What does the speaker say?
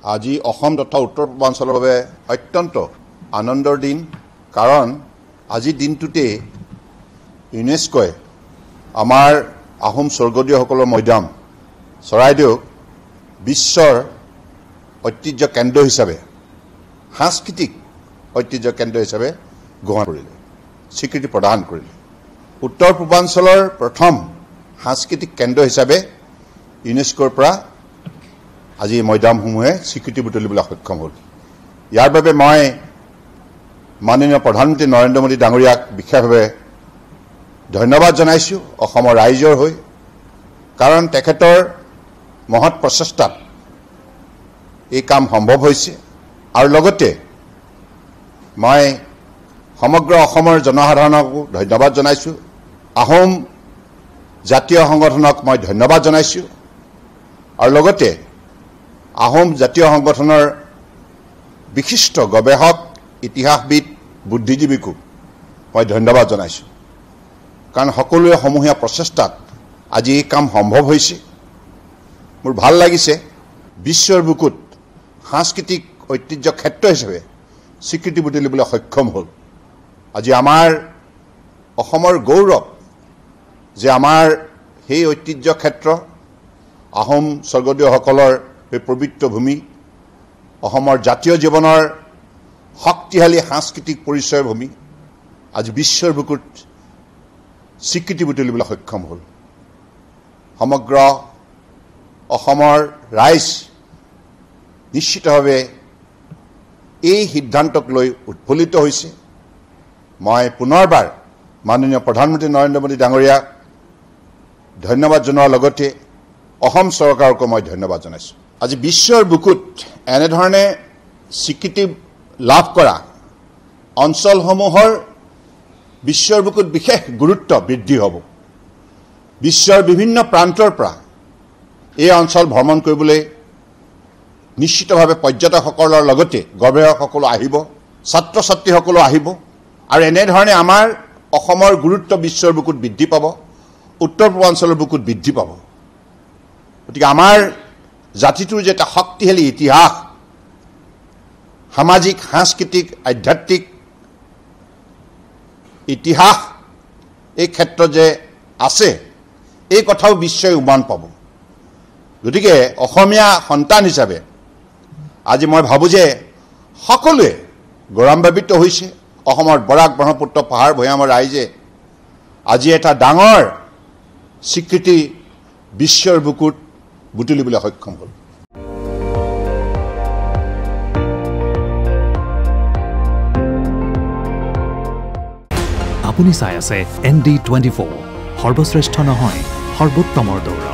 আজি অসম তথা উত্তৰ পূৰ্বাঞ্চলৰ বাবে অত্যন্ত আনন্দৰ দিন কাৰণ আজি দিনটোতে ইউনেস্কোৱে আমাৰ আহোম স্বৰ্গদেউসকলৰ মৈদাম চৰাইদেউক বিশ্বৰ ঐতিহ্য কেন্দ্ৰ হিচাপে সাংস্কৃতিক ঐতিহ্য কেন্দ্ৰ হিচাপে গ্ৰহণ কৰিলে স্বীকৃতি প্ৰদান কৰিলে উত্তৰ পূৰ্বাঞ্চলৰ প্ৰথম সাংস্কৃতিক কেন্দ্ৰ হিচাপে ইউনেস্কোৰ পৰা আজি মৈদামসমূহে স্বীকৃতি বুটলিবলৈ সক্ষম হ'ল ইয়াৰ বাবে মই মাননীয় প্ৰধানমন্ত্ৰী নৰেন্দ্ৰ মোদী ডাঙৰীয়াক বিশেষভাৱে ধন্যবাদ জনাইছো অসমৰ ৰাইজৰ হৈ কাৰণ তেখেতৰ মহৎ প্ৰচেষ্টাত এই কাম সম্ভৱ হৈছে আৰু লগতে মই সমগ্ৰ অসমৰ জনসাধাৰণকো ধন্যবাদ জনাইছো আহোম জাতীয় সংগঠনক মই ধন্যবাদ জনাইছো আৰু লগতে আহোম জাতীয় সংগঠনৰ বিশিষ্ট গৱেষক ইতিহাসবিদ বুদ্ধিজীৱীকো মই ধন্যবাদ জনাইছো কাৰণ সকলোৱে সমূহীয়া প্ৰচেষ্টাত আজি এই কাম সম্ভৱ হৈছে মোৰ ভাল লাগিছে বিশ্বৰ বুকুত সাংস্কৃতিক ঐতিহ্য ক্ষেত্ৰ হিচাপে স্বীকৃতি বুটলিবলৈ সক্ষম হ'ল আজি আমাৰ অসমৰ গৌৰৱ যে আমাৰ সেই ঐতিহ্য ক্ষেত্ৰ আহোম স্বৰ্গদেউসকলৰ এই পবিত্ৰ ভূমি অসমৰ জাতীয় জীৱনৰ শক্তিশালী সাংস্কৃতিক পৰিচয় ভূমি আজি বিশ্বৰ বুকুত স্বীকৃতি বুটলিবলৈ সক্ষম হ'ল সমগ্ৰ অসমৰ ৰাইজ নিশ্চিতভাৱে এই সিদ্ধান্তক লৈ উৎফুল্লিত হৈছে মই পুনৰবাৰ মাননীয় প্ৰধানমন্ত্ৰী নৰেন্দ্ৰ মোদী ডাঙৰীয়াক ধন্যবাদ জনোৱাৰ লগতে অসম চৰকাৰকো মই ধন্যবাদ জনাইছো আজি বিশ্বৰ বুকুত এনেধৰণে স্বীকৃতি লাভ কৰা অঞ্চলসমূহৰ বিশ্বৰ বুকুত বিশেষ গুৰুত্ব বৃদ্ধি হ'ব বিশ্বৰ বিভিন্ন প্ৰান্তৰ পৰা এই অঞ্চল ভ্ৰমণ কৰিবলৈ নিশ্চিতভাৱে পৰ্যটকসকলৰ লগতে গৱেষকসকল আহিব ছাত্ৰ ছাত্ৰীসকল আহিব আৰু এনেধৰণে আমাৰ অসমৰ গুৰুত্ব বিশ্বৰ বুকুত বৃদ্ধি পাব উত্তৰ পূৰ্বাঞ্চলৰ বুকুত বৃদ্ধি পাব গতিকে আমাৰ জাতিটোৰ যে এটা শক্তিশালী ইতিহাস সামাজিক সাংস্কৃতিক আধ্যাত্মিক ইতিহাস এই ক্ষেত্ৰত যে আছে এই কথাও বিশ্বই উমান পাব গতিকে অসমীয়া সন্তান হিচাপে আজি মই ভাবো যে সকলোৱে গৌৰৱান্বিত হৈছে অসমৰ বৰাক ব্ৰহ্মপুত্ৰ পাহাৰ ভৈয়ামৰ ৰাইজে আজি এটা ডাঙৰ স্বীকৃতি বিশ্বৰ বুকুত বুটলিবলৈ সক্ষম হ'ল আপুনি চাই আছে ND24 সৰ্বশ্ৰেষ্ঠ নহয় সৰ্বোত্তমৰ দৌৰা